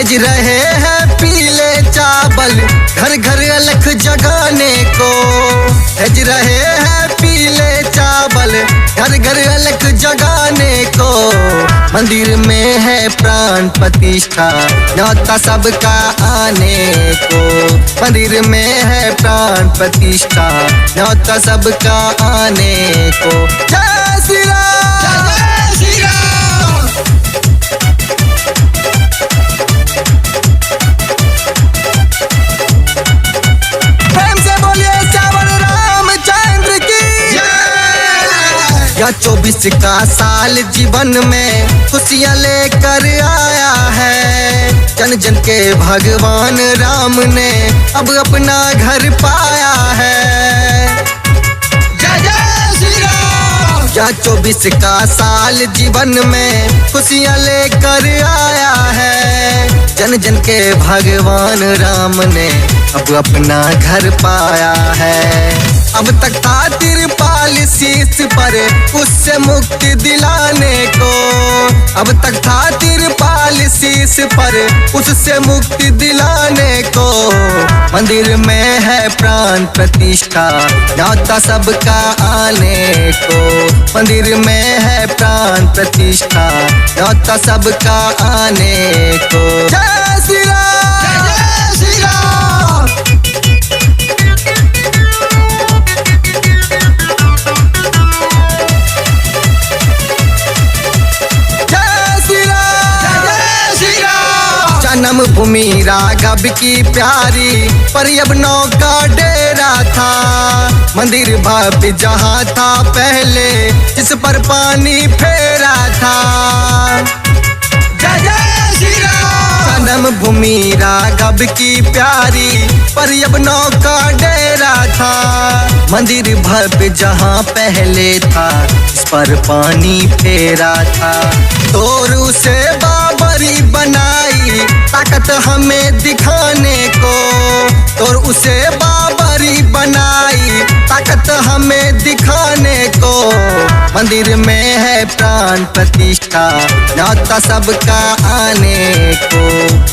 भेज रहे हैं पीले चावल घर घर अलख जगाने को। भेज रहे हैं पीले चावल घर घर अलख जगाने को। मंदिर में है प्राण प्रतिष्ठा न्योता सबका आने को। मंदिर में है प्राण प्रतिष्ठा न्योता सबका आने को। जय श्री राम, जय श्री राम। प्रेम से बोलिए श्यावर रामचंद्र की जय। या 24 का साल जीवन में खुशियाँ लेकर आया है। जन जन के भगवान राम ने अब अपना घर पाया है। जय जय श्री राम। या 24 का साल जीवन में खुशियाँ लेकर आया है। जन जन के भगवान राम ने अब अपना घर पाया है। अब तक था तिरपाल शीश पर उससे मुक्ति दिलाने को। अब तक था तिरपाल शीश पर उससे मुक्ति दिलाने को। मंदिर में है प्राण प्रतिष्ठा न्योता सबका आने को। मंदिर में है प्राण प्रतिष्ठा न्योता सबका आने को। जय श्री राम, जय श्री राम। जन्म भूमि राघव की प्यारी पर यवनों का डेरा था। मंदिर भव्य जहाँ था पहले जिस पर पानी फेरा था। जय जय श्री राम। जन्म भूमि राघव की प्यारी पर यवनों का डेरा था। मंदिर भव्य जहाँ पहले था जिस पर पानी फेरा था। तोर उसे बाबरी बनाई ताकत हमें दिखाने को। और उसे बाबरी बनाई ताकत हमें दिखाने को। मंदिर में है प्राण प्रतिष्ठा न्योता सबका आने को।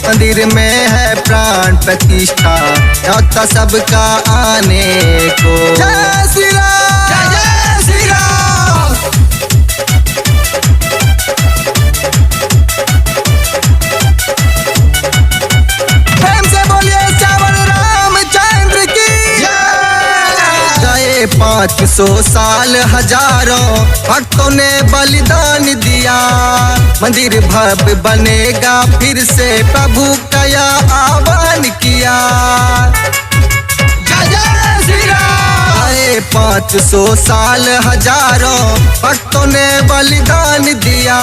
मंदिर में है प्राण प्रतिष्ठा न्योता सबका आने को। जय श्री राम, जय श्री राम। प्रेम से बोलिए श्यावर रामचंद्र की जय। गए 500 साल हजारों भक्तों ने बलिदान दिया। मंदिर भव्य बनेगा फिर से प्रभु का यह आह्वान किया। जय जय श्री राम। गए 500 साल हजारों भक्तों ने बलिदान दिया।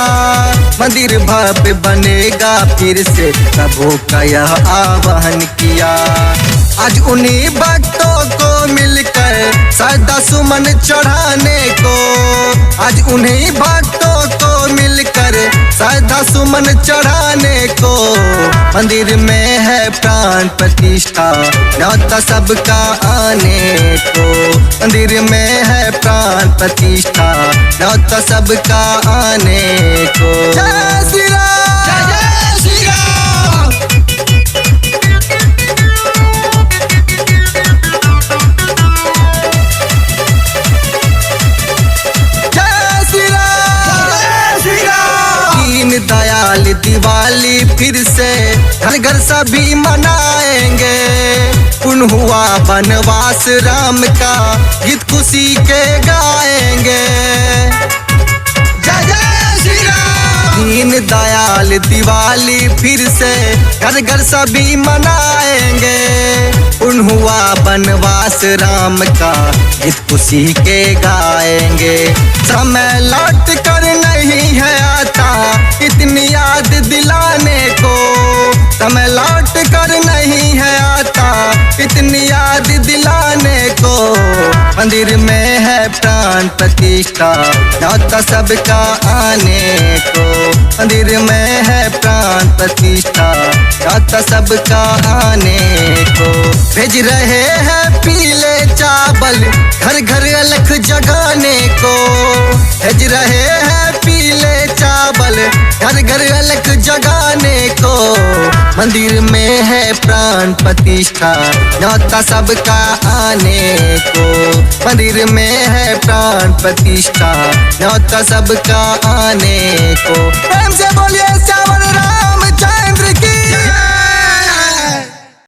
मंदिर भव्य बनेगा फिर से प्रभु का यह आह्वान किया। आज उन्हीं भक्तों को मिलकर सदा सुमन चढ़ाने को। आज उन्हीं भक्तों को मिलकर सदा सुमन चढ़ाने को। मंदिर में है प्राण प्रतिष्ठा न्योता सबका आने को। मंदिर में है प्राण प्रतिष्ठा न्योता सबका आने को। जय श्री राम, जय श्री राम। जय श्री राम, जय श्री राम। दीन दयाल दिवाली फिर से घर घर सभी मनाएंगे। पुन हुआ वनवास राम का गीत खुशी के गाएंगे। जय जय श्री राम। दीन दयाल दिवाली फिर से घर घर सभी मनाएंगे। पुन हुआ वनवास राम का गीत खुशी के गाएंगे। समय लौट कर नहीं है आता इतनी याद दिलाने को। समय लौट कर नहीं है आता इतनी याद दिलाने को। मंदिर में है प्राण प्रतिष्ठा न्योता सबका आने को। मंदिर में है प्राण प्रतिष्ठा न्योता सबका आने को। भेज रहे हैं पीले चावल घर घर अलख जगाने को। भेज रहे हैं पीले चावल घर घर अलख जगाने को। मंदिर में है प्राण प्रतिष्ठा, न्योता सबका आने को। मंदिर में है प्राण प्रतिष्ठा, न्योता सबका आने को। प्रेम से बोलिए सावन राम।